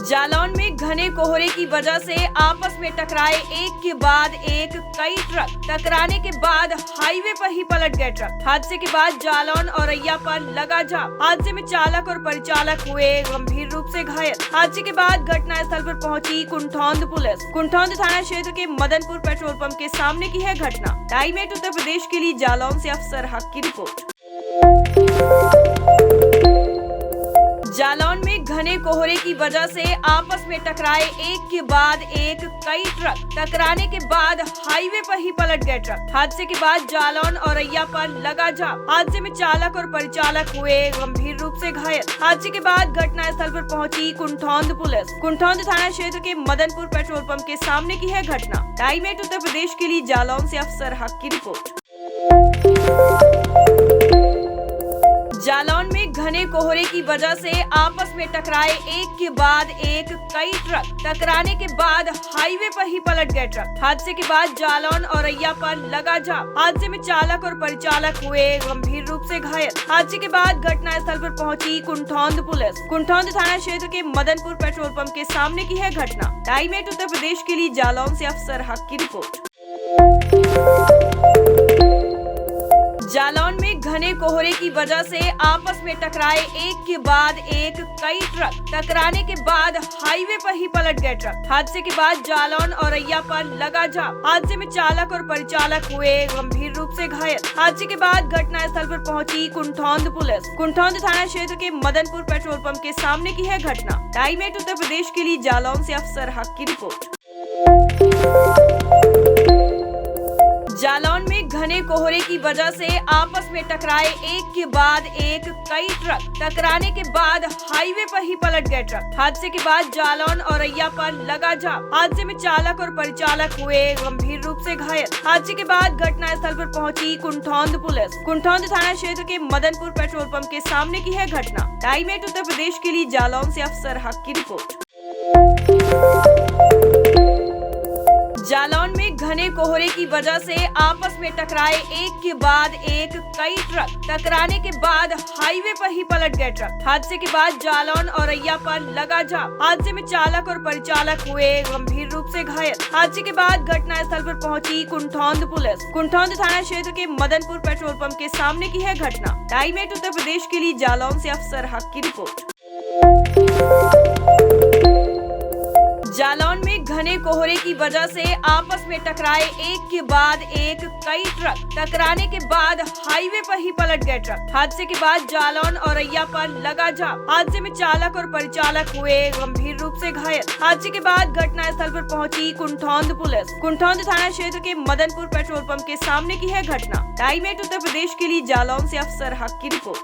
जालौन में घने कोहरे की वजह से आपस में टकराए एक के बाद एक कई ट्रक। टकराने के बाद हाईवे पर ही पलट गए ट्रक। हादसे के बाद जालौन औरैया पर लगा जाम। हादसे में चालक और परिचालक हुए गंभीर रूप से घायल। हादसे के बाद घटनास्थल पर पहुंची कुंठौंद पुलिस। कुंठौंद थाना क्षेत्र के मदनपुर पेट्रोल पंप के सामने की है घटना। टाइम 8 उत्तर प्रदेश के लिए जालौन से अफसर हक की रिपोर्ट। जालौन में घने कोहरे की वजह से आपस में टकराए एक के बाद एक कई ट्रक। टकराने के बाद हाईवे पर ही पलट गए ट्रक। हादसे के बाद जालौन औरैया पर लगा जाम। हादसे में चालक और परिचालक हुए गंभीर रूप से घायल। हादसे के बाद घटनास्थल पर पहुंची कुंठौंद पुलिस। कुंठौंद थाना क्षेत्र के मदनपुर पेट्रोल पंप के सामने की है घटना। टाइम 8 उत्तर प्रदेश के लिए जालौन से अफसर हक की रिपोर्ट। जालौन में घने कोहरे की वजह से आपस में टकराए एक के बाद एक कई ट्रक। टकराने के बाद हाईवे पर ही पलट गए ट्रक। हादसे के बाद जालौन औरैया पर लगा जाम। हादसे में चालक और परिचालक हुए गंभीर रूप से घायल। हादसे के बाद घटनास्थल पर पहुंची कुंठौंद पुलिस। कुंठौंद थाना क्षेत्र के मदनपुर पेट्रोल पंप के सामने की है घटना। टाइम 8 उत्तर प्रदेश के लिए जालौन से अफसर हक की रिपोर्ट। जालौन में घने कोहरे की वजह से आपस में टकराए एक के बाद एक कई ट्रक। टकराने के बाद हाईवे पर ही पलट गए ट्रक। हादसे के बाद जालौन औरैया पर लगा जाम। हादसे में चालक और परिचालक हुए गंभीर रूप से घायल। हादसे के बाद घटनास्थल पर पहुंची कुंठौंद पुलिस। कुंठौंद थाना क्षेत्र के मदनपुर पेट्रोल पंप के सामने की है घटना। टाइम 8 उत्तर प्रदेश के लिए जालौन से अफसर हक की रिपोर्ट। जालौन में घने कोहरे की वजह से आपस में टकराए एक के बाद एक कई ट्रक। टकराने के बाद हाईवे पर ही पलट गए ट्रक। हादसे के बाद जालौन औरैया पर लगा जाम। हादसे में चालक और परिचालक हुए गंभीर रूप से घायल। हादसे के बाद घटनास्थल पर पहुंची कुंठौंद पुलिस। कुंठौंद थाना क्षेत्र के मदनपुर पेट्रोल पंप के सामने की है घटना। टाइम 8 उत्तर प्रदेश के लिए जालौन से अफसर हक की रिपोर्ट। जालौन में घने कोहरे की वजह से आपस में टकराए एक के बाद एक कई ट्रक। टकराने के बाद हाईवे पर ही पलट गए ट्रक। हादसे के बाद जालौन औरैया पर लगा जाम। हादसे में चालक और परिचालक हुए गंभीर रूप से घायल। हादसे के बाद घटनास्थल पर पहुंची कुंठौंद पुलिस। कुंठौंद थाना क्षेत्र के मदनपुर पेट्रोल पंप के सामने की है घटना। टाइम 8 उत्तर प्रदेश के लिए जालौन से अफसर हक की रिपोर्ट। जालौन में घने कोहरे की वजह से आपस में टकराए एक के बाद एक कई ट्रक। टकराने के बाद हाईवे पर ही पलट गए ट्रक। हादसे के बाद जालौन औरैया पर लगा जाम। हादसे में चालक और परिचालक हुए गंभीर रूप से घायल। हादसे के बाद घटनास्थल पर पहुंची कुंठौंद पुलिस। कुंठौंद थाना क्षेत्र के मदनपुर पेट्रोल पंप के सामने की है घटना। टाइम 8 उत्तर प्रदेश के लिए जालौन से अफसर हक की रिपोर्ट।